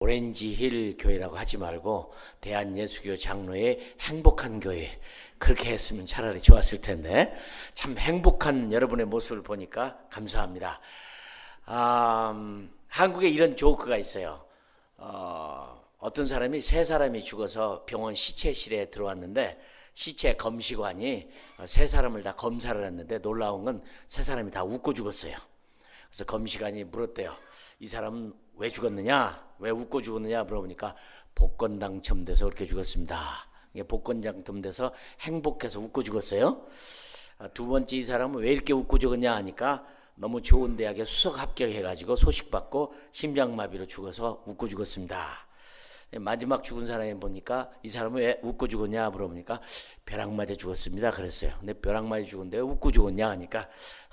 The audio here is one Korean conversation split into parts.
오렌지힐 교회라고 하지 말고 대한예수교 장로의 행복한 교회, 그렇게 했으면 차라리 좋았을 텐데, 참 행복한 여러분의 모습을 보니까 감사합니다. 한국에 이런 조크가 있어요. 어떤 사람이 세 사람이 죽어서 병원 시체실에 들어왔는데, 시체 검시관이 세 사람을 다 검사를 했는데 놀라운 건 세 사람이 다 웃고 죽었어요. 그래서 검시관이 물었대요. 이 사람은 왜 죽었느냐? 왜 웃고 죽었느냐? 물어보니까 복권 당첨돼서 그렇게 죽었습니다. 복권 당첨돼서 행복해서 웃고 죽었어요. 두 번째, 이 사람은 왜 이렇게 웃고 죽었냐 하니까 너무 좋은 대학에 수석 합격해가지고 소식받고 심장마비로 죽어서 웃고 죽었습니다. 마지막 죽은 사람이 보니까 이 사람은 왜 웃고 죽었냐 물어보니까 벼락 맞아 죽었습니다 그랬어요. 근데 벼락 맞아 죽었는데 왜 웃고 죽었냐 하니까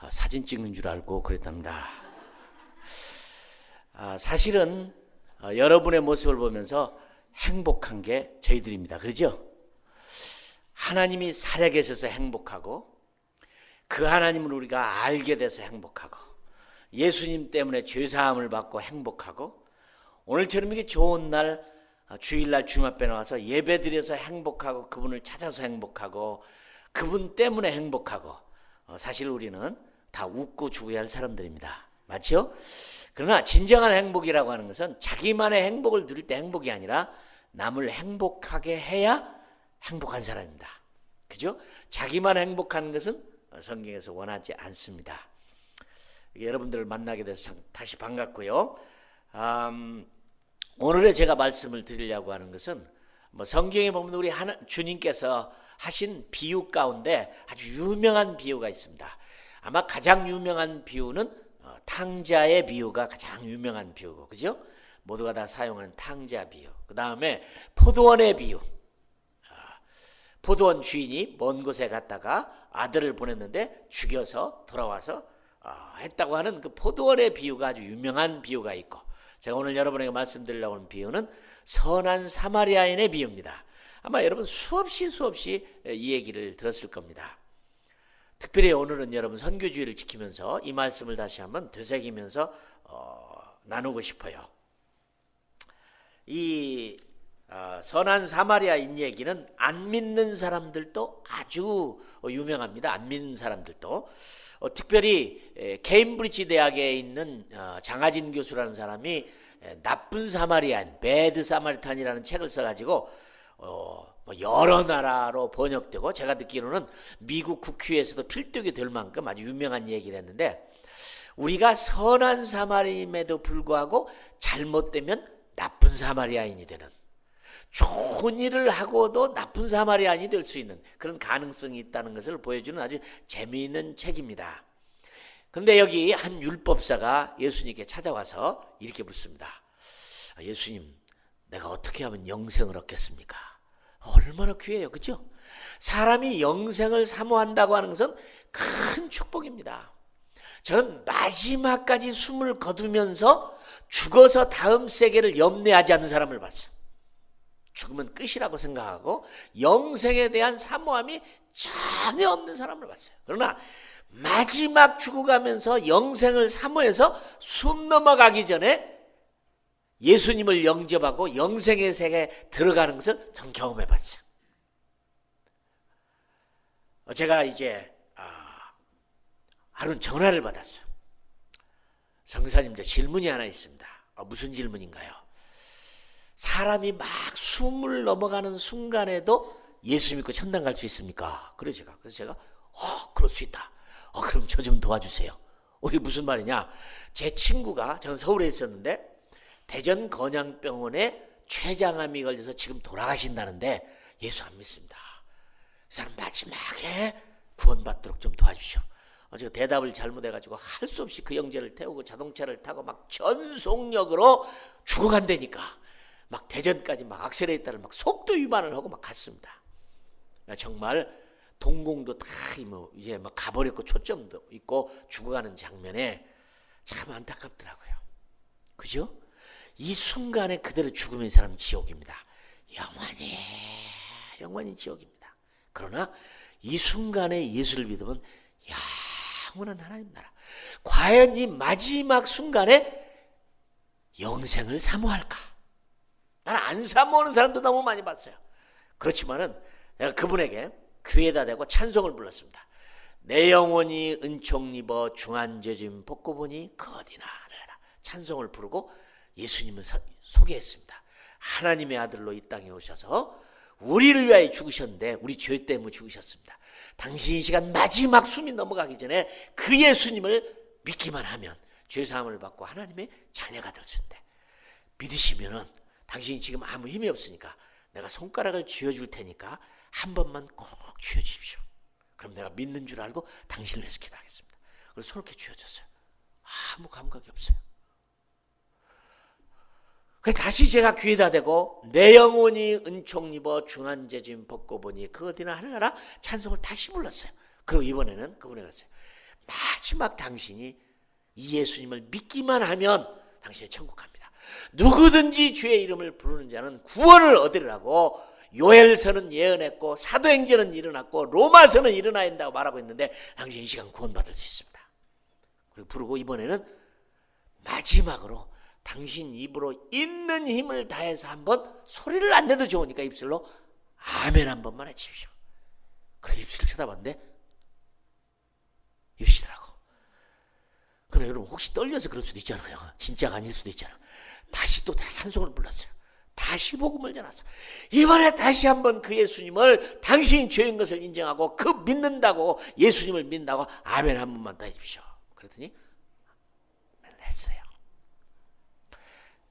사진 찍는 줄 알고 그랬답니다. 사실은 여러분의 모습을 보면서 행복한 게 저희들입니다. 그렇죠? 하나님이 살아계셔서 행복하고, 그 하나님을 우리가 알게 돼서 행복하고, 예수님 때문에 죄사함을 받고 행복하고, 오늘처럼 이게 좋은 날, 주일날 주님 앞에 나와서 예배드려서 행복하고, 그분을 찾아서 행복하고, 그분 때문에 행복하고, 사실 우리는 다 웃고 죽어야 할 사람들입니다. 맞죠? 그러나 진정한 행복이라고 하는 것은 자기만의 행복을 누릴 때 행복이 아니라 남을 행복하게 해야 행복한 사람입니다. 그죠? 자기만 행복한 것은 성경에서 원하지 않습니다. 여러분들을 만나게 돼서 참 다시 반갑고요. 오늘의 제가 말씀을 드리려고 하는 것은 성경에 보면 우리 주님께서 하신 비유 가운데 아주 유명한 비유가 있습니다. 아마 가장 유명한 비유는 탕자의 비유가 가장 유명한 비유고, 그죠? 모두가 다 사용하는 탕자 비유. 그 다음에 포도원의 비유. 포도원 주인이 먼 곳에 갔다가 아들을 보냈는데 죽여서 돌아와서 했다고 하는 그 포도원의 비유가 아주 유명한 비유가 있고, 제가 오늘 여러분에게 말씀드리려고 하는 비유는 선한 사마리아인의 비유입니다. 아마 여러분 수없이 이 얘기를 들었을 겁니다. 특별히 오늘은 여러분 선교주의를 지키면서 이 말씀을 다시 한번 되새기면서 나누고 싶어요. 이 선한 사마리아인 얘기는 안 믿는 사람들도 아주 유명합니다. 안 믿는 사람들도. 특별히 케임브리지 대학에 있는 장하진 교수라는 사람이 나쁜 사마리안, 배드 사마리탄이라는 책을 써가지고 여러 나라로 번역되고, 제가 듣기로는 미국 국회에서도 필독이 될 만큼 아주 유명한 얘기를 했는데, 우리가 선한 사마리임에도 불구하고 잘못되면 나쁜 사마리아인이 되는, 좋은 일을 하고도 나쁜 사마리아인이 될 수 있는 그런 가능성이 있다는 것을 보여주는 아주 재미있는 책입니다. 그런데 여기 한 율법사가 예수님께 찾아와서 이렇게 묻습니다. 예수님, 내가 어떻게 하면 영생을 얻겠습니까? 얼마나 귀해요, 그렇죠? 사람이 영생을 사모한다고 하는 것은 큰 축복입니다. 저는 마지막까지 숨을 거두면서 죽어서 다음 세계를 염려하지 않는 사람을 봤어요. 죽으면 끝이라고 생각하고 영생에 대한 사모함이 전혀 없는 사람을 봤어요. 그러나 마지막 죽어가면서 영생을 사모해서 숨 넘어가기 전에 예수님을 영접하고 영생의 세계에 들어가는 것을 전 경험해 봤어요. 제가 이제 하루는 전화를 받았어요. 성사님, 질문이 하나 있습니다. 무슨 질문인가요? 사람이 막 숨을 넘어가는 순간에도 예수 믿고 천당 갈 수 있습니까? 그래서 제가 그럴 수 있다. 그럼 저 좀 도와주세요. 이게 무슨 말이냐? 제 친구가, 저는 서울에 있었는데 대전 건양병원에 췌장암이 걸려서 지금 돌아가신다는데 예수 안 믿습니다. 그 사람 마지막에 구원받도록 좀 도와주시오. 제가 대답을 잘못해가지고 할 수 없이 그 형제를 태우고 자동차를 타고 막 전속력으로 죽어간다니까 막 대전까지 막 악셀레이터를 막 속도 위반을 하고 막 갔습니다. 정말 동공도 다 이제 막 가버렸고 초점도 있고 죽어가는 장면에 참 안타깝더라고요. 그죠? 이 순간에 그대로 죽으면 이 사람은 지옥입니다. 영원히 지옥입니다. 그러나 이 순간에 예수를 믿으면 영원한 하나님 나라. 과연 이 마지막 순간에 영생을 사모할까? 나는 안 사모하는 사람도 너무 많이 봤어요. 그렇지만은 내가 그분에게 귀에다 대고 찬송을 불렀습니다. 내 영혼이 은총 입어 중한죄짐 벗고 보니 그 어디나 하라. 찬송을 부르고 예수님을 소개했습니다. 하나님의 아들로 이 땅에 오셔서 우리를 위하여 죽으셨는데 우리 죄 때문에 죽으셨습니다. 당신 이 시간 마지막 숨이 넘어가기 전에 그 예수님을 믿기만 하면 죄사함을 받고 하나님의 자녀가 될 수 있대. 믿으시면은 당신이 지금 아무 힘이 없으니까 내가 손가락을 쥐어줄 테니까 한 번만 꼭 쥐어주십시오. 그럼 내가 믿는 줄 알고 당신을 위해서 기도하겠습니다. 그래서 손을 이렇게 쥐어줬어요. 아무 감각이 없어요. 다시 제가 귀에다 대고 내 영혼이 은총 입어 중한죄짐 벗고 보니 그 어디나 하늘나라 찬송을 다시 불렀어요. 그리고 이번에는 그분에 그랬어요. 마지막 당신이 이 예수님을 믿기만 하면 당신의 천국 갑니다. 누구든지 주의 이름을 부르는 자는 구원을 얻으리라고 요엘서는 예언했고 사도행전은 일어났고 로마서는 일어나야 된다고 말하고 있는데 당신 이 시간 구원받을 수 있습니다. 그리고 부르고 이번에는 마지막으로 당신 입으로 있는 힘을 다해서 한번 소리를 안 내도 좋으니까 입술로 아멘 한 번만 해주십시오. 그래 입술을 쳐다봤는데 이러시더라고. 그래 여러분 혹시 떨려서 그럴 수도 있잖아요. 진짜가 아닐 수도 있잖아. 다시 또 산송을 불렀어요. 다시 복음을 전했어요. 이번에 다시 한번 그 예수님을 당신이 죄인 것을 인정하고 그 믿는다고 예수님을 믿는다고 아멘 한 번만 더 해주십시오. 그랬더니 했어요.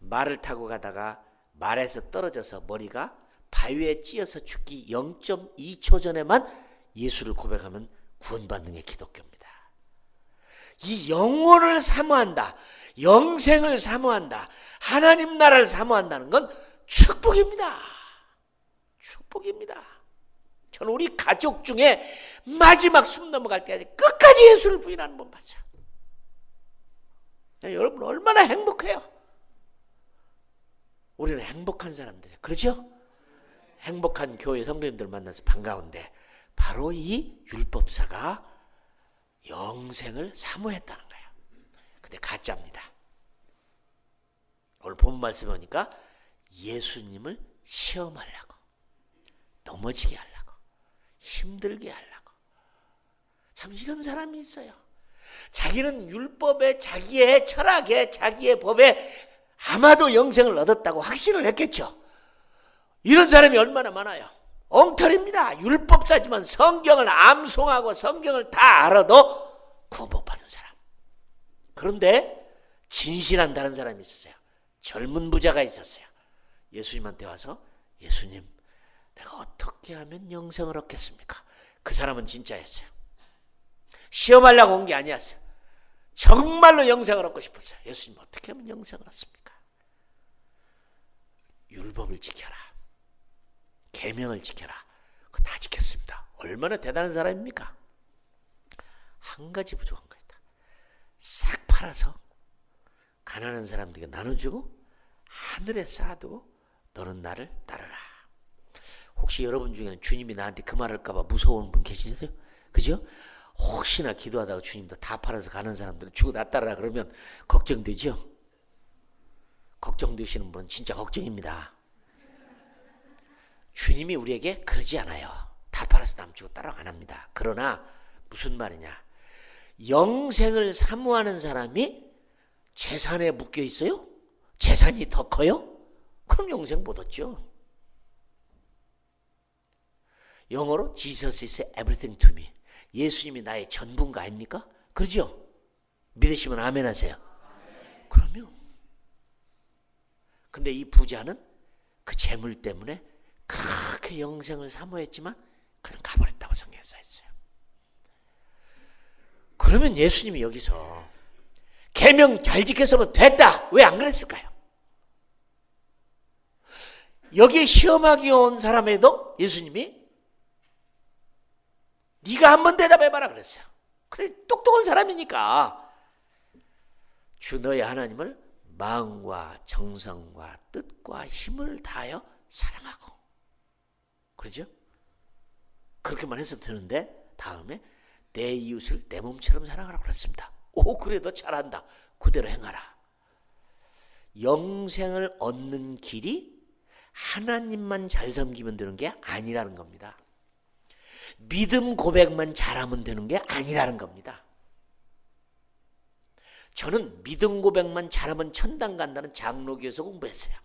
말을 타고 가다가 말에서 떨어져서 머리가 바위에 찧어서 죽기 0.2초 전에만 예수를 고백하면 구원받는 게 기독교입니다. 이 영혼을 사모한다, 영생을 사모한다, 하나님 나라를 사모한다는 건 축복입니다. 축복입니다. 저는 우리 가족 중에 마지막 숨 넘어갈 때까지 끝까지 예수를 부인하는 분 봤어요. 여러분 얼마나 행복해요. 우리는 행복한 사람들이에요. 그렇죠? 행복한 교회 성도님들 만나서 반가운데 바로 이 율법사가 영생을 사모했다는 거예요. 근데 가짜입니다. 오늘 본 말씀 보니까 예수님을 시험하려고, 넘어지게 하려고, 힘들게 하려고. 참 이런 사람이 있어요. 자기는 율법에, 자기의 철학에, 자기의 법에 아마도 영생을 얻었다고 확신을 했겠죠. 이런 사람이 얼마나 많아요. 엉터리입니다. 율법사지만 성경을 암송하고 성경을 다 알아도 구원 못 받은 사람. 그런데 진실한 다른 사람이 있었어요. 젊은 부자가 있었어요. 예수님한테 와서 예수님 내가 어떻게 하면 영생을 얻겠습니까? 그 사람은 진짜였어요. 시험하려고 온 게 아니었어요. 정말로 영생을 얻고 싶었어요. 예수님 어떻게 하면 영생을 얻습니까? 율법을 지켜라. 계명을 지켜라. 그거 다 지켰습니다. 얼마나 대단한 사람입니까? 한 가지 부족한 거 있다. 싹 팔아서 가난한 사람들에게 나눠주고 하늘에 쌓아두고 너는 나를 따르라. 혹시 여러분 중에는 주님이 나한테 그 말 할까 봐 무서운 분 계시세요? 그죠? 혹시나 기도하다가 주님도 다 팔아서 가는 사람들은 주고 나 따르라 그러면 걱정되죠? 걱정되시는 분은 진짜 걱정입니다. 주님이 우리에게 그러지 않아요. 다 팔아서 남 주고 따라 안 합니다. 그러나 무슨 말이냐? 영생을 사모하는 사람이 재산에 묶여 있어요? 재산이 더 커요? 그럼 영생 못 얻죠. 영어로 Jesus is everything to me. 예수님이 나의 전부인 거 아닙니까? 그러죠? 믿으시면 아멘 하세요. 그러면 근데 이 부자는 그 재물 때문에 그렇게 영생을 사모했지만 그냥 가버렸다고 성경에 써있어요. 그러면 예수님이 여기서 계명 잘 지켰으면 됐다. 왜 안 그랬을까요? 여기에 시험하기 온 사람에도 예수님이 네가 한번 대답해봐라 그랬어요. 근데 똑똑한 사람이니까 주 너의 하나님을 마음과 정성과 뜻과 힘을 다하여 사랑하고, 그렇죠? 그렇게만 해서 되는데 다음에 내 이웃을 내 몸처럼 사랑하라고 그랬습니다. 오, 그래 너 잘한다. 그대로 행하라. 영생을 얻는 길이 하나님만 잘 섬기면 되는 게 아니라는 겁니다. 믿음 고백만 잘하면 되는 게 아니라는 겁니다. 저는 믿음 고백만 잘하면 천당 간다는 장로교에서 공부했어요.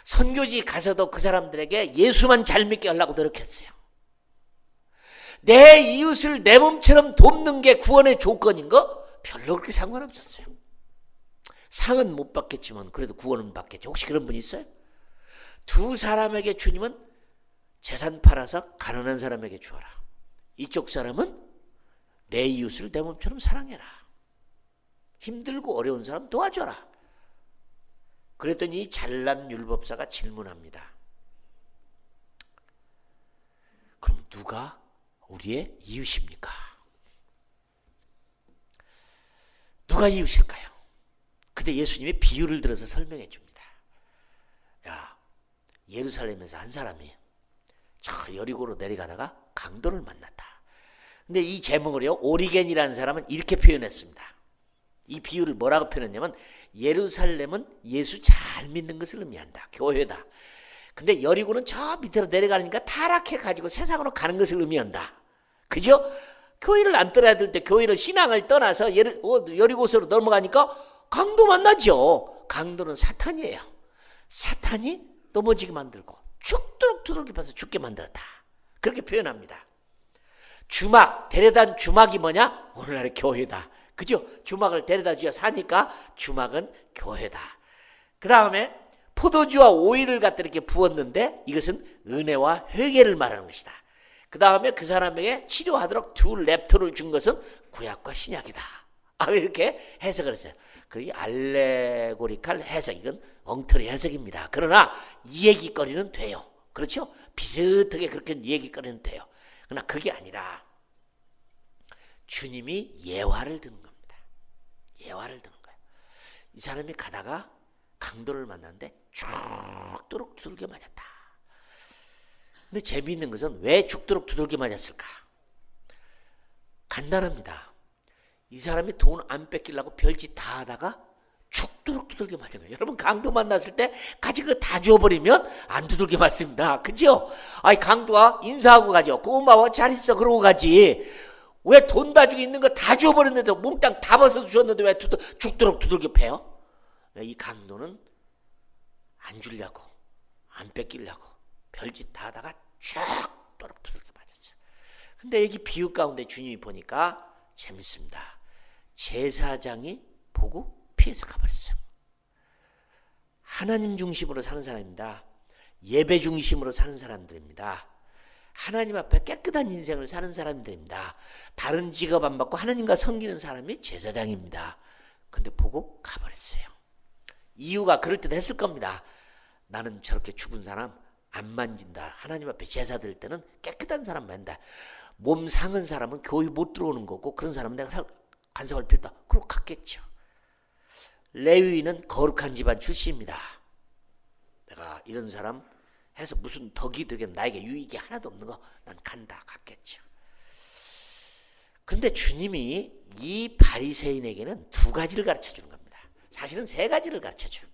선교지 가서도 그 사람들에게 예수만 잘 믿게 하려고 노력했어요. 내 이웃을 내 몸처럼 돕는 게 구원의 조건인 거 별로 그렇게 상관없었어요. 상은 못 받겠지만 그래도 구원은 받겠죠. 혹시 그런 분 있어요? 두 사람에게 주님은 재산 팔아서 가난한 사람에게 주어라. 이쪽 사람은 내 이웃을 내 몸처럼 사랑해라. 힘들고 어려운 사람 도와줘라. 그랬더니 이 잘난 율법사가 질문합니다. 그럼 누가 우리의 이웃입니까? 누가 이웃일까요? 근데 예수님이 비유를 들어서 설명해 줍니다. 야, 예루살렘에서 한 사람이 저 여리고로 내려가다가 강도를 만났다. 근데 이 제목을요, 오리겐이라는 사람은 이렇게 표현했습니다. 이 비유를 뭐라고 표현했냐면, 예루살렘은 예수 잘 믿는 것을 의미한다. 교회다. 근데 여리고는 저 밑으로 내려가니까 타락해가지고 세상으로 가는 것을 의미한다. 그죠? 교회를 안 떠나야 될 때 교회를 신앙을 떠나서 여리고서로 넘어가니까 강도 만나죠. 강도는 사탄이에요. 사탄이 넘어지게 만들고 죽도록 두들겨 패서 죽게 만들었다. 그렇게 표현합니다. 주막, 데려다 주막이 뭐냐? 오늘날의 교회다. 그죠? 주막을 데려다 주어 사니까 주막은 교회다. 그 다음에 포도주와 오일을 갖다 이렇게 부었는데 이것은 은혜와 회개를 말하는 것이다. 그 다음에 그 사람에게 치료하도록 두 랩토를 준 것은 구약과 신약이다. 이렇게 해석을 했어요. 그게 알레고리칼 해석, 이건 엉터리 해석입니다. 그러나 이 얘기거리는 돼요. 그렇죠? 비슷하게 그렇게 얘기거리는 돼요. 그러나 그게 아니라 주님이 예화를 드는 겁니다. 예화를 드는 거예요. 이 사람이 가다가 강도를 만났는데 죽도록 두들겨 맞았다. 근데 재미있는 것은 왜 죽도록 두들겨 맞았을까? 간단합니다. 이 사람이 돈 안 뺏기려고 별짓 다 하다가 죽도록 두들겨 맞은 거예요. 여러분, 강도 만났을 때 가진 거 다 줘버리면 안 두들겨 맞습니다. 그죠? 아니, 강도가 인사하고 가죠. 고마워, 잘 있어, 그러고 가지. 왜 돈 다 주고 있는 거 다 줘버렸는데 몽땅 다 벗어서 주었는데 왜 죽도록 두들겨 패요? 이 강도는 안 주려고, 안 뺏기려고 별짓 다 하다가 죽도록 두들겨 맞았죠. 근데 여기 비유 가운데 주님이 보니까 재밌습니다. 제사장이 보고 피해서 가버렸어요. 하나님 중심으로 사는 사람입니다. 예배 중심으로 사는 사람들입니다. 하나님 앞에 깨끗한 인생을 사는 사람들입니다. 다른 직업 안 받고 하나님과 섬기는 사람이 제사장입니다. 근데 보고 가버렸어요. 이유가 그럴듯했을 겁니다. 나는 저렇게 죽은 사람 안 만진다. 하나님 앞에 제사 드릴 때는 깨끗한 사람 만진다. 몸 상한 사람은 교회 못 들어오는 거고 그런 사람은 내가 간섭할 필요 없다. 그러고 갔겠죠. 레위인은 거룩한 집안 출신입니다. 내가 이런 사람 해서 무슨 덕이 되겠, 나에게 유익이 하나도 없는 거 난 간다, 갔겠죠. 그런데 주님이 이 바리새인에게는 두 가지를 가르쳐 주는 겁니다. 사실은 세 가지를 가르쳐 줘요.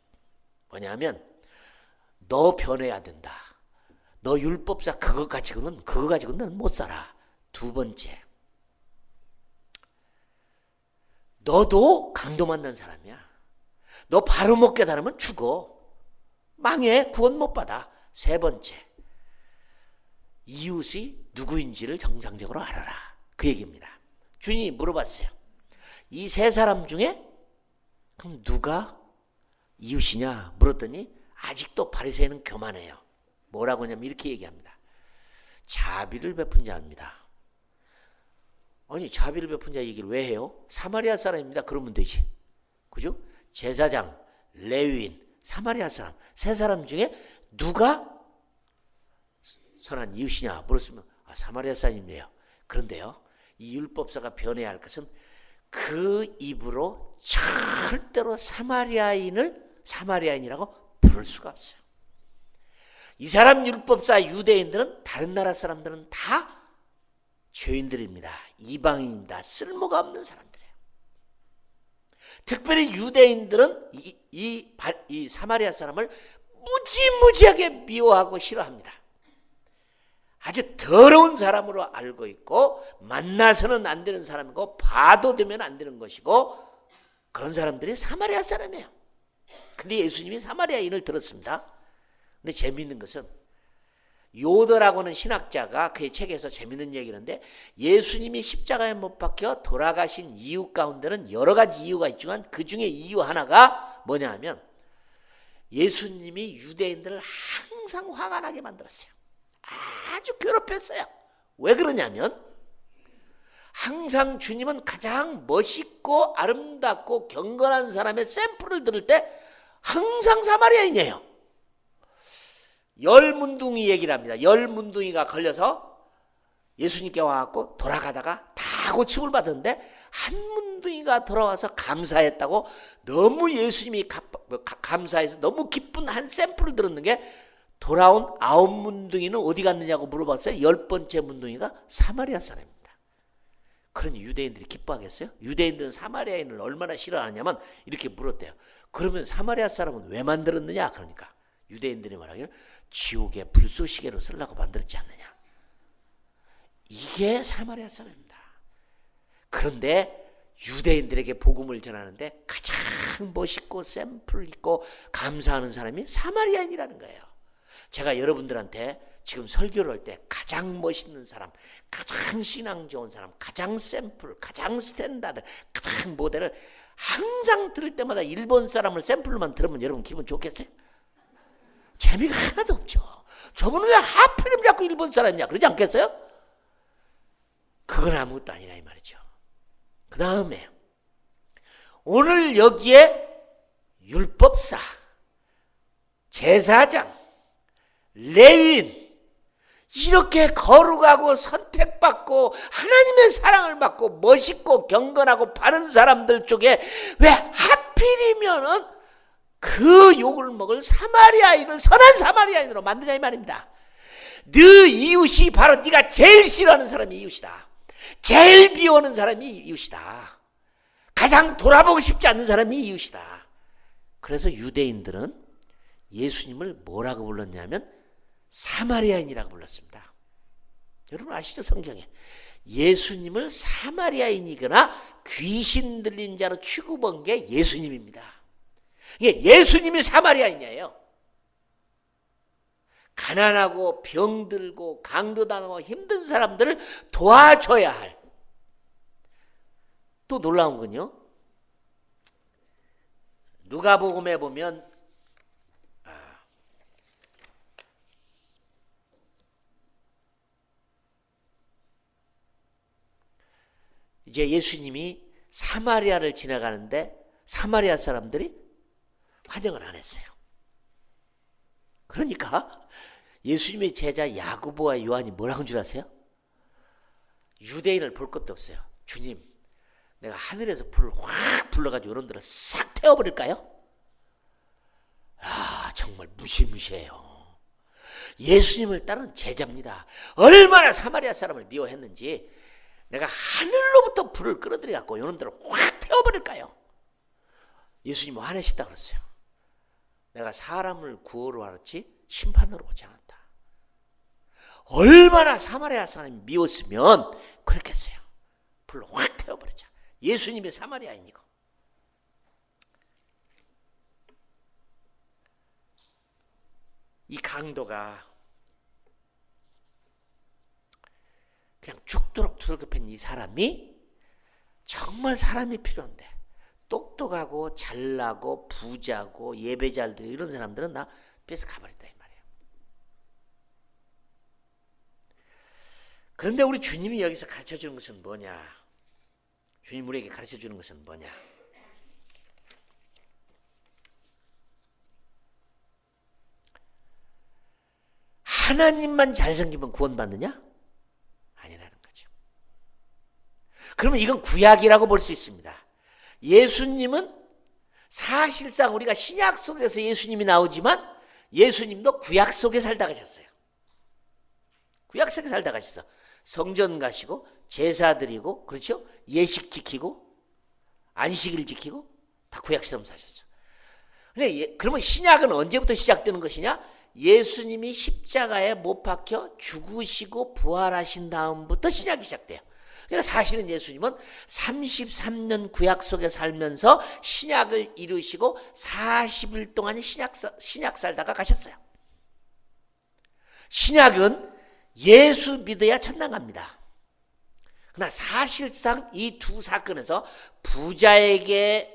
뭐냐면, 너 변해야 된다. 너 율법사 그거 가지고는 넌 못 살아. 두 번째, 너도 강도 만난 사람이야. 너 바로 못 깨달으면 죽어. 망해. 구원 못 받아. 세 번째, 이웃이 누구인지를 정상적으로 알아라. 그 얘기입니다. 주님이 물어봤어요. 이 세 사람 중에 그럼 누가 이웃이냐 물었더니 아직도 바리새인은 교만해요. 뭐라고 하냐면 이렇게 얘기합니다. 자비를 베푼 자입니다. 아니, 자비를 베푼 자 얘기를 왜 해요? 사마리아 사람입니다. 그러면 되지. 그죠? 제사장, 레위인, 사마리아 사람, 세 사람 중에 누가 선한 이웃이냐 물었으면 사마리아 사람이에요. 그런데요, 이 율법사가 변해야 할 것은 그 입으로 절대로 사마리아인이라고 부를 수가 없어요. 이 사람 율법사 유대인들은, 다른 나라 사람들은 다 죄인들입니다. 이방인입니다. 쓸모가 없는 사람들이에요. 특별히 유대인들은 이 사마리아 사람을 무지무지하게 미워하고 싫어합니다. 아주 더러운 사람으로 알고 있고 만나서는 안 되는 사람이고 봐도 되면 안 되는 것이고 그런 사람들이 사마리아 사람이에요. 근데 예수님이 사마리아인을 들었습니다. 근데 재미있는 것은 요더라고 하는 신학자가 그의 책에서 재미있는 얘기를 하는데 예수님이 십자가에 못 박혀 돌아가신 이유 가운데는 여러 가지 이유가 있지만 그 중에 이유 하나가 뭐냐 하면 예수님이 유대인들을 항상 화가 나게 만들었어요. 아주 괴롭혔어요. 왜 그러냐면 항상 주님은 가장 멋있고 아름답고 경건한 사람의 샘플을 들을 때 항상 사마리아인이에요. 열 문둥이 얘기를 합니다. 열 문둥이가 걸려서 예수님께 와갖고 돌아가다가 다 고침을 받았는데 한 문둥이가 돌아와서 감사했다고 너무 예수님이 감사해서 너무 기쁜 한 샘플을 들었는 게 돌아온 9문둥이는 어디 갔느냐고 물어봤어요. 10번째 문둥이가 사마리아 사람입니다. 그러니 유대인들이 기뻐하겠어요? 유대인들은 사마리아인을 얼마나 싫어하냐면 이렇게 물었대요. 그러면 사마리아 사람은 왜 만들었느냐? 그러니까 유대인들이 말하기를 지옥의 불쏘시개로 쓰려고 만들었지 않느냐. 이게 사마리아 사람입니다. 그런데 유대인들에게 복음을 전하는데 가장 멋있고 샘플 있고 감사하는 사람이 사마리아인이라는 거예요. 제가 여러분들한테 지금 설교를 할 때 가장 멋있는 사람, 가장 신앙 좋은 사람, 가장 샘플, 가장 스탠다드, 가장 모델을 항상 들을 때마다 일본 사람을 샘플로만 들으면 여러분 기분 좋겠어요? 재미가 하나도 없죠. 저분은 왜 하필이면 자꾸 일본 사람이냐 그러지 않겠어요? 그건 아무것도 아니라 이 말이죠. 그 다음에 오늘 여기에 율법사, 제사장, 레위인 이렇게 거룩하고 선택받고 하나님의 사랑을 받고 멋있고 경건하고 바른 사람들 쪽에 왜 하필이면은 그 욕을 먹을 사마리아인을 선한 사마리아인으로 만드냐 이 말입니다. 네 이웃이 바로 네가 제일 싫어하는 사람이 이웃이다. 제일 비오는 사람이 이웃이다. 가장 돌아보고 싶지 않는 사람이 이웃이다. 그래서 유대인들은 예수님을 뭐라고 불렀냐면 사마리아인이라고 불렀습니다. 여러분 아시죠? 성경에 예수님을 사마리아인이거나 귀신 들린 자로 취급한 게 예수님입니다. 이게 예수님이 사마리아인이에요. 가난하고 병들고 강도당하고 힘든 사람들을 도와줘야 할. 또 놀라운 건요, 누가복음에 보면 이제 예수님이 사마리아를 지나가는데 사마리아 사람들이 환영을 안 했어요. 그러니까 예수님의 제자 야고보와 요한이 뭐라고 한 줄 아세요? 유대인을 볼 것도 없어요. 주님, 내가 하늘에서 불을 확 불러가지고 여러분들을 싹 태워버릴까요? 아, 정말 무시무시해요. 예수님을 따른 제자입니다. 얼마나 사마리아 사람을 미워했는지 내가 하늘로부터 불을 끌어들여갖고 여러분들을 확 태워버릴까요? 예수님이 화내시다 그랬어요. 내가 사람을 구하러 왔지 심판으로 오지 않았다. 얼마나 사마리아 사람이 미웠으면 그랬겠어요. 불로 확 태워버리자. 예수님의 사마리아인이고. 이 강도가 그냥 죽도록 두들겨팬 이 사람이 정말 사람이 필요한데 똑똑하고 잘나고 부자고 예배 잘 드리고 이런 사람들은 다 뺏어 가버렸다 이 말이에요. 그런데 우리 주님이 여기서 가르쳐주는 것은 뭐냐? 주님 우리에게 가르쳐주는 것은 뭐냐? 하나님만 잘생기면 구원받느냐? 아니라는 거죠. 그러면 이건 구약이라고 볼 수 있습니다. 예수님은 사실상 우리가 신약 속에서 예수님이 나오지만 예수님도 구약 속에 살다 가셨어요. 구약 속에 살다 가셨어. 성전 가시고 제사 드리고 그렇죠? 예식 지키고 안식일 지키고 다 구약 시점 사셨어. 근데 그러면 신약은 언제부터 시작되는 것이냐? 예수님이 십자가에 못 박혀 죽으시고 부활하신 다음부터 신약이 시작돼요. 그러니까 사실은 예수님은 33년 구약 속에 살면서 신약을 이루시고 40일 동안 신약 살다가 가셨어요. 신약은 예수 믿어야 천당 갑니다. 그러나 사실상 이 두 사건에서 부자에게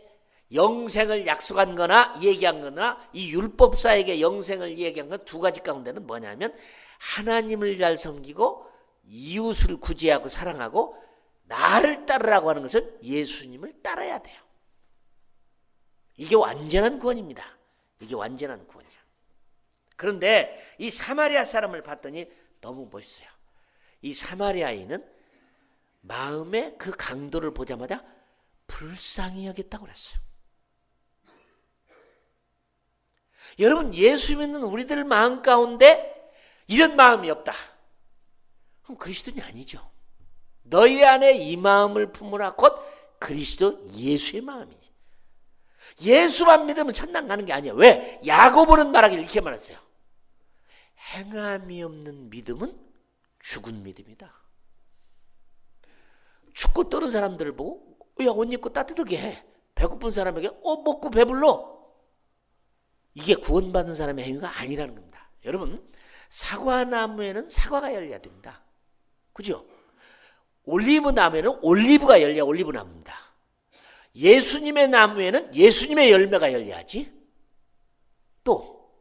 영생을 약속한 거나 얘기한 거나 이 율법사에게 영생을 얘기한 건 두 가지 가운데는 뭐냐면 하나님을 잘 섬기고 이웃을 구제하고 사랑하고 나를 따르라고 하는 것은 예수님을 따라야 돼요. 이게 완전한 구원입니다. 이게 완전한 구원이야. 그런데 이 사마리아 사람을 봤더니 너무 멋있어요. 이 사마리아인은 마음의 그 강도를 보자마자 불쌍히 여겼다고 그랬어요. 여러분, 예수 믿는 우리들 마음 가운데 이런 마음이 없다. 그럼 그리스도인이 아니죠. 너희 안에 이 마음을 품으라 곧 그리스도 예수의 마음이니. 예수만 믿으면 천당 가는 게 아니야. 왜? 야고보는 말하기를 이렇게 말했어요. 행함이 없는 믿음은 죽은 믿음이다. 죽고 떠는 사람들을 보고 야, 옷 입고 따뜻하게 해. 배고픈 사람에게 먹고 배불러. 이게 구원받는 사람의 행위가 아니라는 겁니다. 여러분, 사과나무에는 사과가 열려야 됩니다. 그죠? 올리브 나무에는 올리브가 열려야 올리브 나무입니다. 예수님의 나무에는 예수님의 열매가 열려야지. 또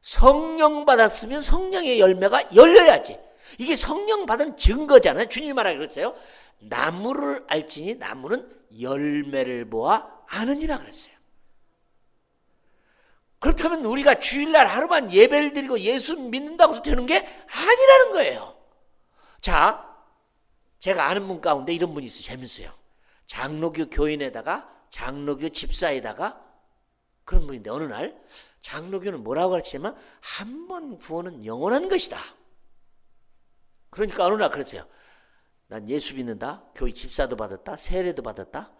성령 받았으면 성령의 열매가 열려야지. 이게 성령 받은 증거잖아요. 주님이 말하기로 했어요. 나무를 알지니 나무는 열매를 보아 아느니라 그랬어요. 그렇다면 우리가 주일날 하루만 예배를 드리고 예수 믿는다고 해서 되는 게 아니라는 거예요. 자, 제가 아는 분 가운데 이런 분이 있어요. 재밌어요. 장로교 교인에다가 장로교 집사에다가 그런 분인데 어느 날 장로교는 뭐라고 가르치냐면 한 번 구원은 영원한 것이다. 그러니까 어느 날 그랬어요. 난 예수 믿는다. 교회 집사도 받았다. 세례도 받았다.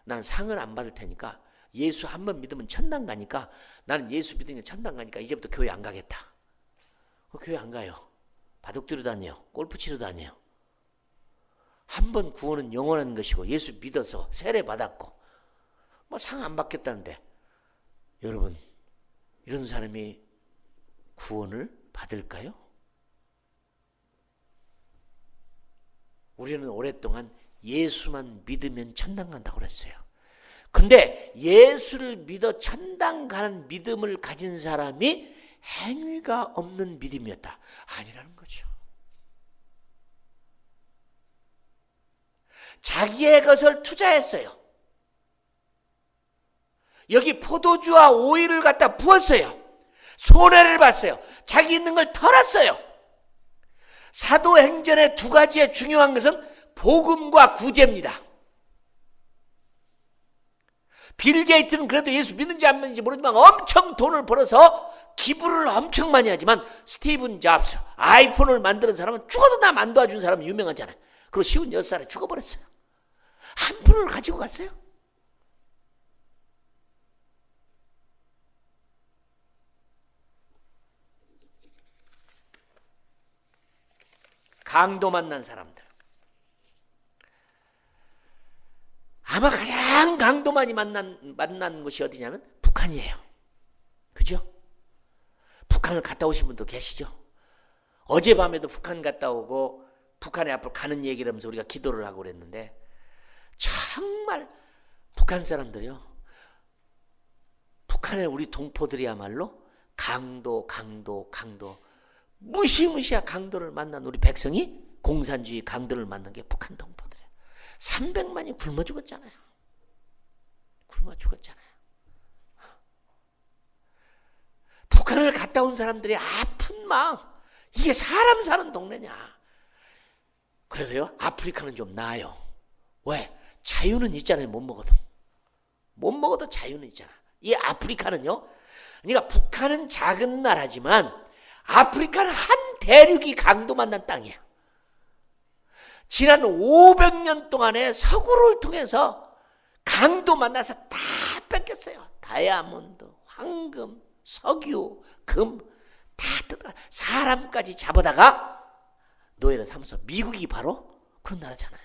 난 상을 안 받을 테니까 예수 한 번 믿으면 천당 가니까 나는 예수 믿으면 천당 가니까 이제부터 교회 안 가겠다. 교회 안 가요. 바둑두루 다녀요. 골프 치러 다녀요. 한 번 구원은 영원한 것이고 예수 믿어서 세례 받았고 뭐 상 안 받겠다는데 여러분 이런 사람이 구원을 받을까요? 우리는 오랫동안 예수만 믿으면 천당 간다고 그랬어요. 근데 예수를 믿어 천당 가는 믿음을 가진 사람이 행위가 없는 믿음이었다. 아니라는 거죠. 자기의 것을 투자했어요. 여기 포도주와 오일을 갖다 부었어요. 손해를 봤어요. 자기 있는 걸 털었어요. 사도행전의 두 가지의 중요한 것은 복음과 구제입니다. 빌 게이트는 그래도 예수 믿는지 안 믿는지 모르지만 엄청 돈을 벌어서 기부를 엄청 많이 하지만 스티븐 잡스 아이폰을 만드는 사람은 죽어도 남 안 도와준 사람은 유명하잖아요. 그리고 56살에 죽어버렸어요. 한 푼을 가지고 갔어요. 강도 만난 사람들. 아마 가장 강도 많이 만난 곳이 어디냐면 북한이에요. 그죠? 북한을 갔다 오신 분도 계시죠? 어젯밤에도 북한 갔다 오고 북한에 앞으로 가는 얘기를 하면서 우리가 기도를 하고 그랬는데 정말 북한 사람들이요. 북한의 우리 동포들이야말로 강도 무시무시한 강도를 만난 우리 백성이 공산주의 강도를 만난 게 북한 동포들이에요. 300만이 굶어 죽었잖아요. 북한을 갔다 온 사람들이 아픈 마음, 이게 사람 사는 동네냐. 그래서요, 아프리카는 좀 나아요. 왜? 자유는 있잖아요. 못 먹어도 자유는 있잖아. 이 아프리카는요, 그러니까 북한은 작은 나라지만 아프리카는 한 대륙이 강도 만난 땅이야. 지난 500년 동안에 서구를 통해서 강도 만나서 다 뺏겼어요. 다. 다이아몬드, 황금, 석유, 금 다 뜯어 사람까지 잡아다가 노예로 삼아서 미국이 바로 그런 나라잖아요.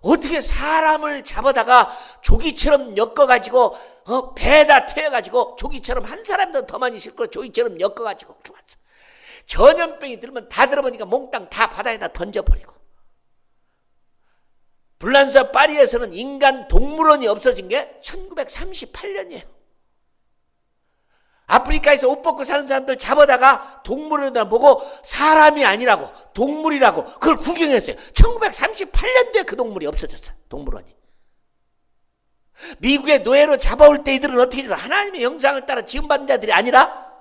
어떻게 사람을 잡아다가 조기처럼 엮어가지고 배에다 태워가지고 조기처럼 한 사람도 더 많이 싣고 조기처럼 엮어가지고 그렇게 왔어. 전염병이 들면 다 들어보니까 몽땅 다 바다에다 던져버리고. 불란서 파리에서는 인간 동물원이 없어진 게 1938년이에요. 아프리카에서 옷 벗고 사는 사람들 잡아다가 동물원에다 보고 사람이 아니라고 동물이라고 그걸 구경했어요. 1938년도에 그 동물이 없어졌어요. 동물원이. 미국의 노예로 잡아올 때 이들은 어떻게 되나? 하나님의 형상을 따라 지음받은 자들이 아니라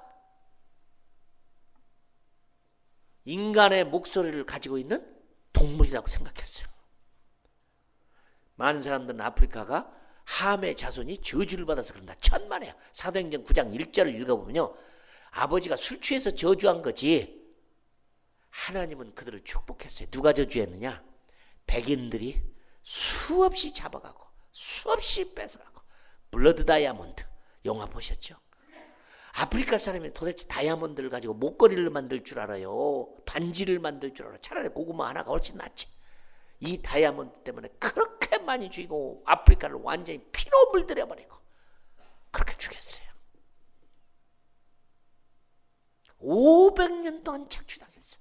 인간의 목소리를 가지고 있는 동물이라고 생각했어요. 많은 사람들은 아프리카가 함의 자손이 저주를 받아서 그런다. 천만에요. 사도행전 9장 1절을 읽어보면요, 아버지가 술 취해서 저주한 거지 하나님은 그들을 축복했어요. 누가 저주했느냐? 백인들이 수없이 잡아가고 수없이 뺏어가고. 블러드 다이아몬드 영화 보셨죠? 아프리카 사람이 도대체 다이아몬드를 가지고 목걸이를 만들 줄 알아요? 반지를 만들 줄 알아요? 차라리 고구마 하나가 훨씬 낫지. 이 다이아몬드 때문에 그렇게 많이 죽이고 아프리카를 완전히 피로 물들여버리고 그렇게 죽였어요. 500년 동안 착취당했어.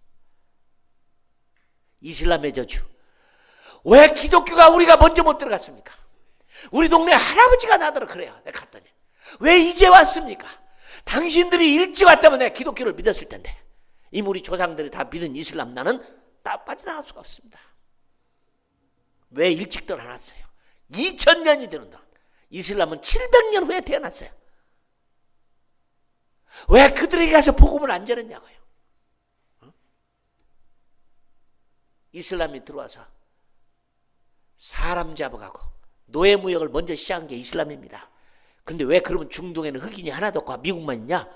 이슬람의 저주. 왜 기독교가 우리가 먼저 못 들어갔습니까? 우리 동네 할아버지가 나더러 그래요. 내가 갔더니 왜 이제 왔습니까? 당신들이 일찍 왔다면 내가 기독교를 믿었을 텐데. 이미 우리 조상들이 다 믿은 이슬람 나는 딱 빠져나갈 수가 없습니다. 왜 일찍 떠나놨어요? 2000년이 되는 동안. 이슬람은 700년 후에 태어났어요. 왜 그들에게 가서 복음을 안 전했냐고요? 이슬람이 들어와서 사람 잡아가고 노예무역을 먼저 시작한 게 이슬람입니다. 그런데 왜 그러면 중동에는 흑인이 하나도 없고 미국만 있냐?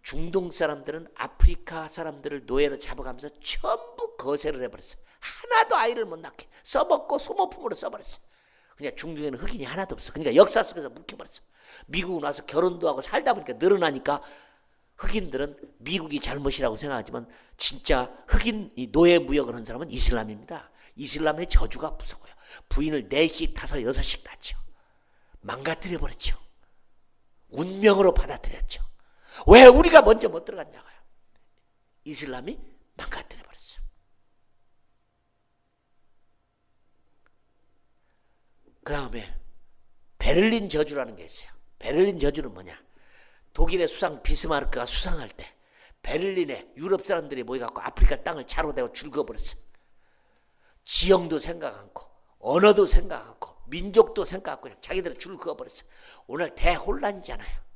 중동 사람들은 아프리카 사람들을 노예로 잡아가면서 전부 거세를 해버렸어요. 하나도 아이를 못 낳게 써먹고 소모품으로 써버렸어요. 그냥 중동에는 흑인이 하나도 없어. 그러니까 역사 속에서 묵혀버렸어. 미국은 와서 결혼도 하고 살다 보니까 늘어나니까 흑인들은 미국이 잘못이라고 생각하지만 진짜 흑인 노예 무역을 한 사람은 이슬람입니다. 이슬람의 저주가 무서워요. 부인을 4씩 5, 6씩 낳죠. 망가뜨려버렸죠. 운명으로 받아들였죠. 왜 우리가 먼저 못 들어갔냐고요? 이슬람이 망가뜨려버렸어. 그 다음에 베를린 저주라는 게 있어요. 베를린 저주는 뭐냐? 독일의 수상 비스마르크가 수상할 때 베를린에 유럽 사람들이 모여갖고 아프리카 땅을 차로 대고 줄거버렸어. 지형도 생각 않고 언어도 생각 않고 민족도 생각 않고 그냥 자기들은 줄 그어버렸어. 오늘 대혼란이잖아요.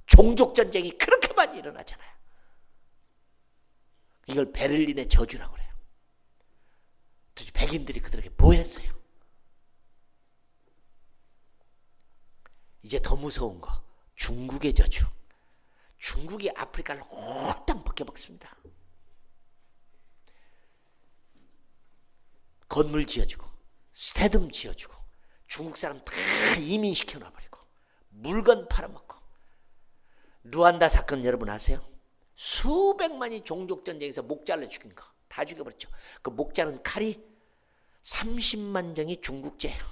종족 전쟁이 그렇게 많이 일어나잖아요. 이걸 베를린의 저주라고 그래요. 도대체 백인들이 그들에게 뭐 했어요? 이제 더 무서운 거, 중국의 저주. 중국이 아프리카를 홀딱 벗겨먹습니다. 건물 지어주고 스테디움 지어주고 중국 사람 다 이민시켜 놔버리고 물건 팔아먹고. 루안다 사건 여러분 아세요? 수백만이 종족전쟁에서 목 잘라 죽인 거 다 죽여버렸죠. 그 목 자른 칼이 30만 정이 중국제예요.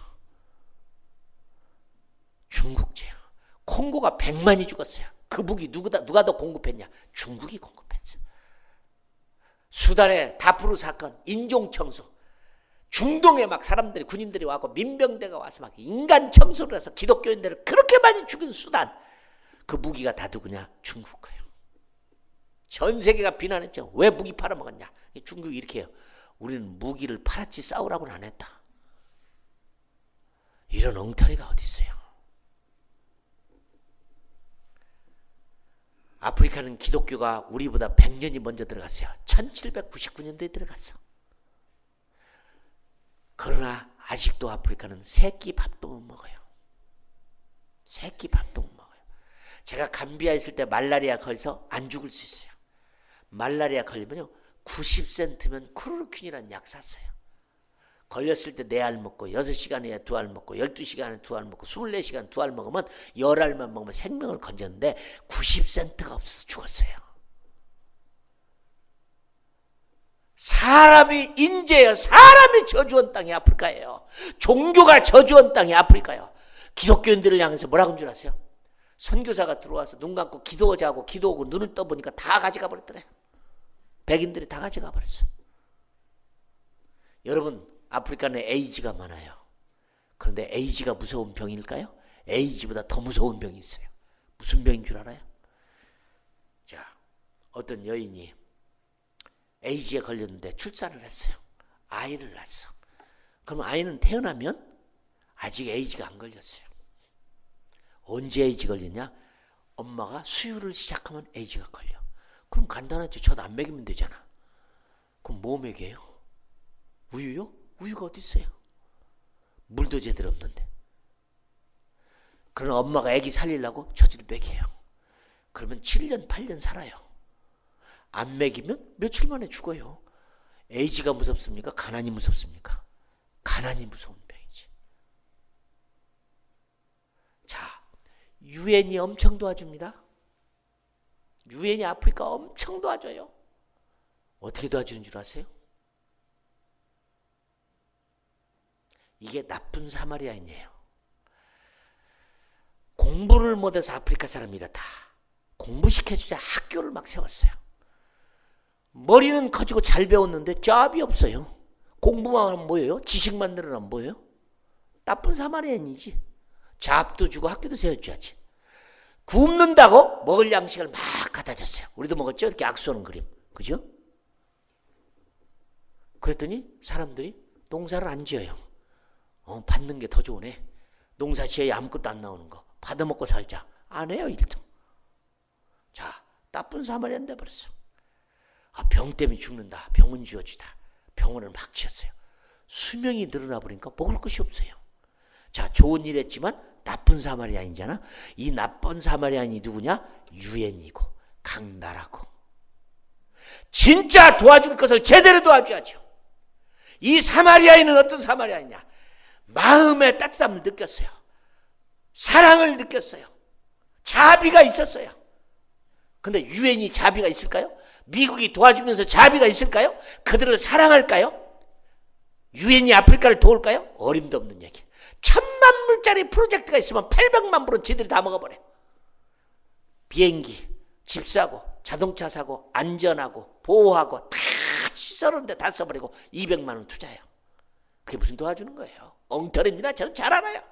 중국제요. 콩고가 100만이 죽었어요. 그 무기 누가 더 공급했냐? 중국이 공급했어요. 수단의 다프루 사건, 인종청소. 중동에 막 사람들이 군인들이 와고 민병대가 와서 막 인간 청소를 해서 기독교인들을 그렇게 많이 죽인 수단. 그 무기가 다 누구냐? 중국 거예요. 전 세계가 비난했죠. 왜 무기 팔아먹었냐? 중국이 이렇게 해요. 우리는 무기를 팔았지 싸우라고는 안 했다. 이런 엉터리가 어디 있어요? 아프리카는 기독교가 우리보다 100년이 먼저 들어갔어요. 1799년도에 들어갔어. 그러나 아직도 아프리카는 새끼 밥도 못 먹어요. 새끼 밥도 못 먹어요. 제가 감비아에 있을 때 말라리아 걸려서 안 죽을 수 있어요. 말라리아 걸리면요 90센트면 크로르퀸이라는 약 샀어요. 걸렸을 때 4알 먹고 6시간에 2알 먹고 12시간에 2알 먹고 24시간 2알 먹으면 10알만 먹으면 생명을 건졌는데 90센트가 없어서 죽었어요. 사람이 인재예요. 사람이 저주한 땅이 아프리카예요. 종교가 저주한 땅이 아프리카예요. 기독교인들을 향해서 뭐라고 한 줄 아세요? 선교사가 들어와서 눈 감고 기도하자고 기도하고 눈을 떠보니까 다 가져가 버렸더래. 백인들이 다 가져가 버렸어. 여러분, 아프리카는 에이즈가 많아요. 그런데 에이즈가 무서운 병일까요? 에이즈보다 더 무서운 병이 있어요. 무슨 병인 줄 알아요? 자, 어떤 여인이 에이즈에 걸렸는데 출산을 했어요. 아이를 낳았어. 그럼 아이는 태어나면 아직 에이즈가 안 걸렸어요. 언제 에이즈 걸리냐? 엄마가 수유를 시작하면 에이즈가 걸려. 그럼 간단하죠. 젖 안 먹이면 되잖아. 그럼 뭐 먹여요? 우유요? 우유가 어디 있어요? 물도 제대로 없는데. 그러나 엄마가 아기 살리려고 젖을 먹여요. 그러면 7년 8년 살아요. 안 먹이면 며칠 만에 죽어요. 에이즈가 무섭습니까? 가난이 무섭습니까? 가난이 무서운 병이지. 자, 유엔이 엄청 도와줍니다. 유엔이 아프리카 엄청 도와줘요. 어떻게 도와주는 줄 아세요? 이게 나쁜 사마리아인이에요. 공부를 못해서 아프리카 사람이 이렇다. 공부시켜주자 학교를 막 세웠어요. 머리는 커지고 잘 배웠는데 잡이 없어요. 공부만 하면 뭐예요? 지식만 늘어나면 뭐예요? 나쁜 사마리아인이지. 잡도 주고 학교도 세워줘야지. 굶는다고 먹을 양식을 막 갖다 줬어요. 우리도 먹었죠? 이렇게 악수하는 그림. 그죠? 그랬더니 사람들이 농사를 안 지어요. 받는 게 더 좋으네. 농사 지어야 아무것도 안 나오는 거. 받아먹고 살자. 안 해요, 일도. 자, 나쁜 사마리아인 돼버렸어. 병 때문에 죽는다. 병원 지어주다. 병원을 막 지었어요. 수명이 늘어나 버리니까 먹을 것이 없어요. 자, 좋은 일 했지만 나쁜 사마리아인이잖아. 이 나쁜 사마리아인이 누구냐? 유엔이고 강나라고. 진짜 도와줄 것을 제대로 도와줘야죠. 이 사마리아인은 어떤 사마리아이냐? 마음의 따뜻함을 느꼈어요. 사랑을 느꼈어요. 자비가 있었어요. 근데 유엔이 자비가 있을까요? 미국이 도와주면서 자비가 있을까요? 그들을 사랑할까요? 유엔이 아프리카를 도울까요? 어림도 없는 얘기. 1000만 불짜리 프로젝트가 있으면 800만 불은 지들이 다 먹어버려. 비행기, 집 사고, 자동차 사고, 안전하고, 보호하고 다 시설하는데 다 써버리고 200만 원 투자해요. 그게 무슨 도와주는 거예요? 엉터리입니다. 저는 잘 알아요.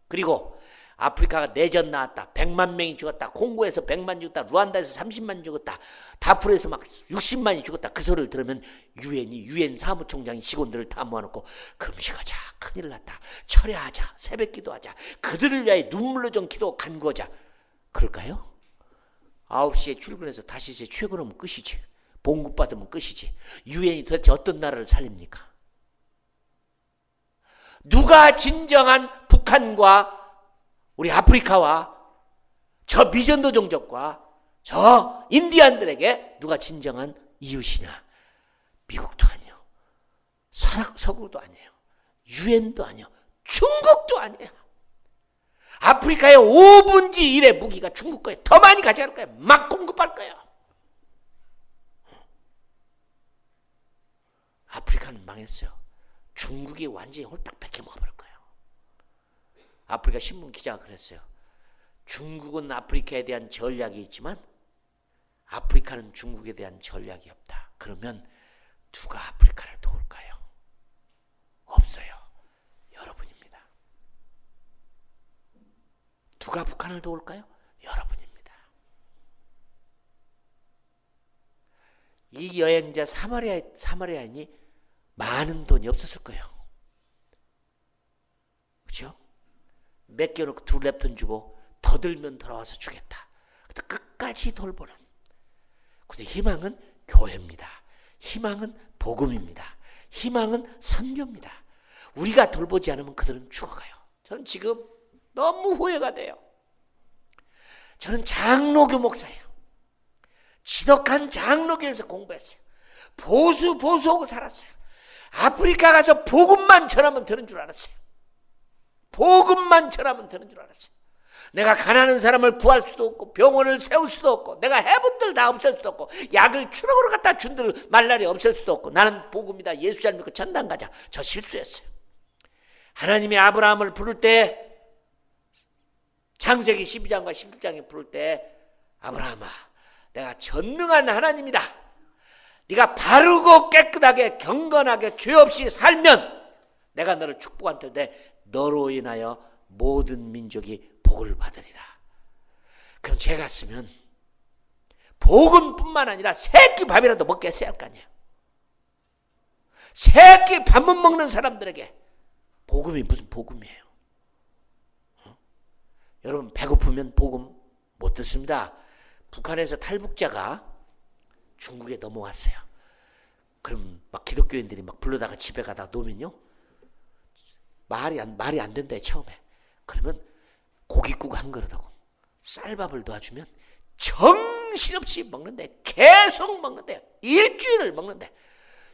그리고 아프리카가 내전 나왔다. 100만 명이 죽었다. 콩고에서 100만 죽었다. 루안다에서 30만 죽었다. 다프르에서 막 60만이 죽었다. 그 소리를 들으면 유엔 사무총장이 직원들을 다 모아놓고 금식하자. 큰일 났다. 철회하자. 새벽 기도하자. 그들을 위하여 눈물로 좀 기도 간구하자. 그럴까요? 9시에 출근해서 5시에 퇴근하면 끝이지. 봉급 받으면 끝이지. 유엔이 도대체 어떤 나라를 살립니까? 누가 진정한 북한과 우리 아프리카와 저 미전도 종족과 저 인디안들에게 누가 진정한 이웃이냐? 미국도 아니요. 서구도 아니에요. 유엔도 아니요. 중국도 아니에요. 아프리카의 5분의 1의 무기가 중국 거예요. 더 많이 가져갈 거예요. 막 공급할 거예요. 아프리카는 망했어요. 중국이 완전히 홀딱 뺏겨 먹어버릴 거예요. 아프리카 신문 기자가 그랬어요. 중국은 아프리카에 대한 전략이 있지만 아프리카는 중국에 대한 전략이 없다. 그러면 누가 아프리카를 도울까요? 없어요. 여러분입니다. 누가 북한을 도울까요? 여러분입니다. 이 여행자 사마리아인이 많은 돈이 없었을 거예요. 그렇죠? 맡겨놓고 2랩턴 주고 더 들면 돌아와서 주겠다. 근데 끝까지 돌보는. 근데 희망은 교회입니다. 희망은 복음입니다. 희망은 선교입니다. 우리가 돌보지 않으면 그들은 죽어가요. 저는 지금 너무 후회가 돼요. 저는 장로교 목사예요. 지독한 장로교에서 공부했어요. 보수하고 살았어요. 아프리카 가서 복음만 전하면 되는 줄 알았어요. 복음만 전하면 되는 줄 알았어요. 내가 가난한 사람을 구할 수도 없고 병원을 세울 수도 없고 내가 해본들 다 없앨 수도 없고 약을 추럭으로 갖다 준들 말라리아 없앨 수도 없고 나는 복음이다. 예수 잘 믿고 천당 가자. 저 실수했어요. 하나님이 아브라함을 부를 때 창세기 12장과 11장에 부를 때 아브라함아 내가 전능한 하나님이다. 네가 바르고 깨끗하게 경건하게 죄 없이 살면 내가 너를 축복한 텐데 너로 인하여 모든 민족이 복을 받으리라. 그럼 죄 갔으면 복음뿐만 아니라 새끼 밥이라도 먹게 했어야 할 거 아니에요. 새끼 밥 못 먹는 사람들에게 복음이 무슨 복음이에요? 여러분 배고프면 복음 못 듣습니다. 북한에서 탈북자가 중국에 넘어왔어요. 그럼 막 기독교인들이 막 불러다가 집에 가다가 놓으면요 말이 안 된다 처음에. 그러면 고깃국 한 그릇하고 쌀밥을 도와주면 정신없이 먹는데 계속 먹는데 일주일을 먹는데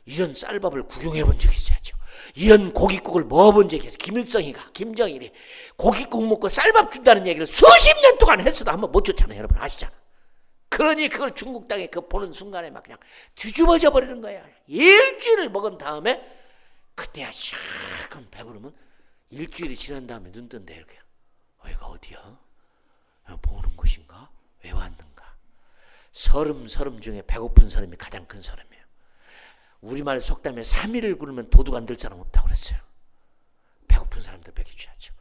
이런 쌀밥을 구경해 본 적이 있어야죠. 이런 고깃국을 먹어본 적이 있어요. 김정일이 고깃국 먹고 쌀밥 준다는 얘기를 수십 년 동안 했어도 한번 못 줬잖아요. 여러분 아시잖아. 그러니 그걸 중국 땅에 그 보는 순간에 막 그냥 뒤집어져 버리는 거야. 일주일을 먹은 다음에 그때야 샥 배부르면 일주일이 지난 다음에 눈 뜬대 이렇게. 여기가 어디야? 보는 곳인가? 왜 왔는가? 서름 중에 배고픈 사람이 가장 큰 사람이에요. 우리말 속담에 3일을 굶으면 도둑 안 들 사람 없다고 그랬어요. 배고픈 사람들 먹여줘야죠.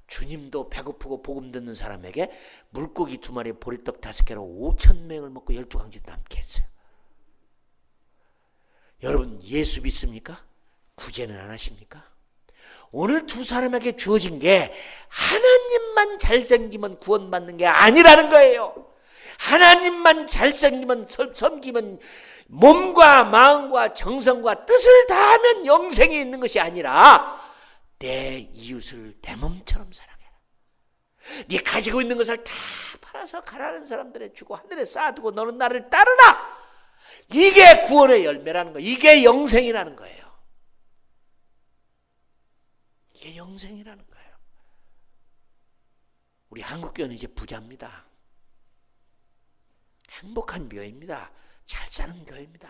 주님도 배고프고 복음 듣는 사람에게 물고기 2마리 보리떡 5개로 5,000명을 먹고 12강진도 함께 했어요. 여러분 예수 믿습니까? 구제는 안 하십니까? 오늘 두 사람에게 주어진 게 하나님만 잘생기면 구원받는 게 아니라는 거예요. 하나님만 잘생기면 섬기면 몸과 마음과 정성과 뜻을 다하면 영생이 있는 것이 아니라 내 이웃을 내 몸처럼 사랑해라. 네 가지고 있는 것을 다 팔아서 가난한 사람들에 주고 하늘에 쌓아두고 너는 나를 따르라. 이게 구원의 열매라는 거예요. 이게 영생이라는 거예요. 이게 영생이라는 거예요. 우리 한국교회는 이제 부자입니다. 행복한 교회입니다. 잘 사는 교회입니다.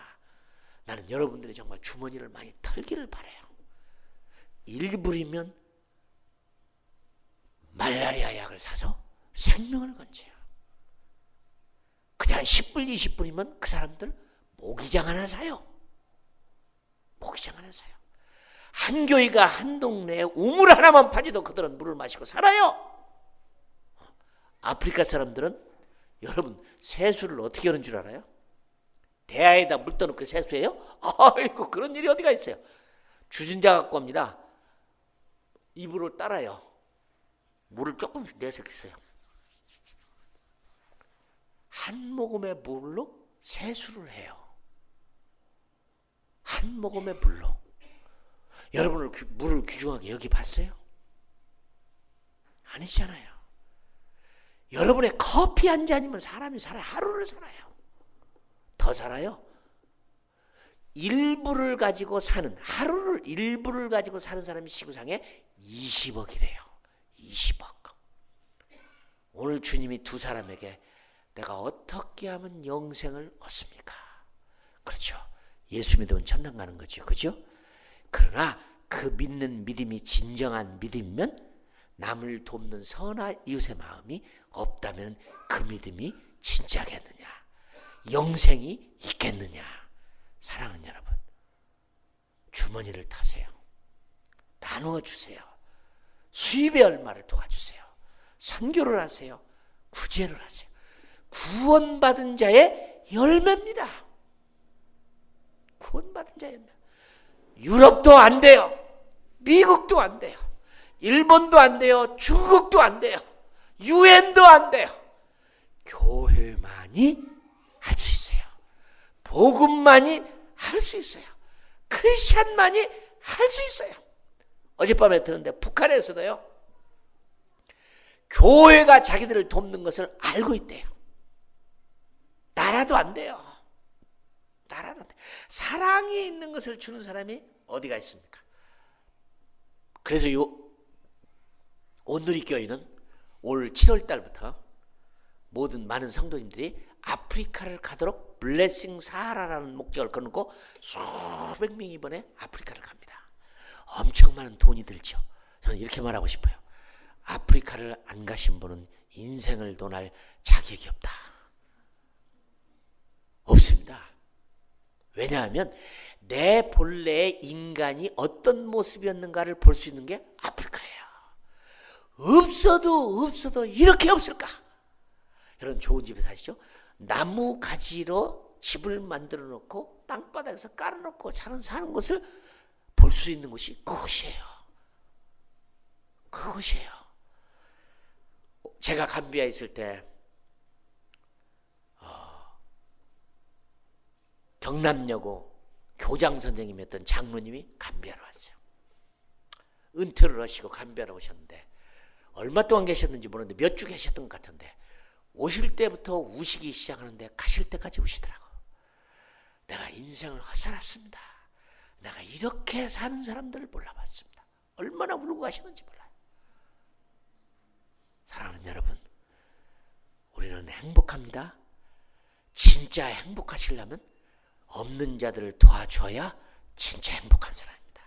나는 여러분들이 정말 주머니를 많이 털기를 바라요. 1불이면 말라리아 약을 사서 생명을 건져요. 그냥 10불, 20불이면 그 사람들 모기장 하나 사요. 모기장 하나 사요. 한 교회가 한 동네에 우물 하나만 파지도 그들은 물을 마시고 살아요. 아프리카 사람들은 여러분 세수를 어떻게 하는 줄 알아요? 대야에다 물 떠놓고 세수해요? 아이고 그런 일이 어디가 있어요. 주전자 갖고 옵니다. 입으로 따라요. 물을 조금씩 내서 있어요. 한 모금의 물로 세수를 해요. 한 모금의 물로. 여러분을 물을 귀중하게 여기 봤어요? 아니잖아요. 여러분의 커피 한 잔이면 사람이 살아요. 하루를 살아요. 더 살아요. 일부를 가지고 사는 하루를 일부를 가지고 사는 사람이 지구상에 20억이래요. 20억. 오늘 주님이 두 사람에게 내가 어떻게 하면 영생을 얻습니까? 그렇죠. 예수 믿으면 천당 가는 거죠. 그죠? 그러나 그 믿는 믿음이 진정한 믿음이면 남을 돕는 선한 이웃의 마음이 없다면 그 믿음이 진짜겠느냐? 영생이 있겠느냐? 사랑하는 여러분, 주머니를 타세요. 나누어 주세요. 수입의 얼마를 도와주세요. 선교를 하세요. 구제를 하세요. 구원받은 자의 열매입니다. 구원받은 자의 열매. 유럽도 안 돼요. 미국도 안 돼요. 일본도 안 돼요. 중국도 안 돼요. 유엔도 안 돼요. 교회만이 할 수 있어요. 복음만이 할 수 있어요. 크리스찬만이 할 수 있어요. 어젯밤에 들었는데 북한에서도요. 교회가 자기들을 돕는 것을 알고 있대요. 나라도 안 돼요. 나라도 안 돼. 사랑이 있는 것을 주는 사람이 어디가 있습니까? 그래서 온누리교회는 올 7월 달부터 모든 많은 성도님들이 아프리카를 가도록 블레싱 사하라라는 목적을 걸고 수백 명이 이번에 아프리카를 갑니다. 엄청 많은 돈이 들죠. 저는 이렇게 말하고 싶어요. 아프리카를 안 가신 분은 인생을 논할 자격이 없다. 없습니다. 왜냐하면 내 본래의 인간이 어떤 모습이었는가를 볼 수 있는 게 아프리카예요. 없어도 이렇게 없을까? 여러분 좋은 집에 사시죠? 나무 가지로 집을 만들어 놓고 땅바닥에서 깔아놓고 사는 곳을 볼 수 있는 곳이 그곳이에요. 그곳이에요. 제가 감비아에 있을 때 경남여고 교장 선생님이었던 장로님이 감비아로 왔어요. 은퇴를 하시고 감비아로 오셨는데 얼마 동안 계셨는지 모르는데 몇 주 계셨던 것 같은데 오실 때부터 우시기 시작하는데 가실 때까지 우시더라고. 내가 인생을 헛살았습니다. 내가 이렇게 사는 사람들을 몰라봤습니다. 얼마나 울고 가시는지 몰라요. 사랑하는 여러분, 우리는 행복합니다. 진짜 행복하시려면 없는 자들을 도와줘야 진짜 행복한 사람입니다.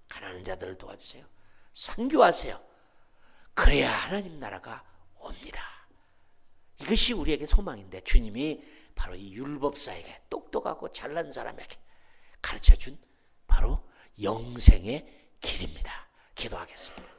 가난한 자들을 도와주세요. 선교하세요. 그래야 하나님 나라가 옵니다. 이것이 우리에게 소망인데 주님이 바로 이 율법사에게 똑똑하고 잘난 사람에게 가르쳐준 바로 영생의 길입니다. 기도하겠습니다.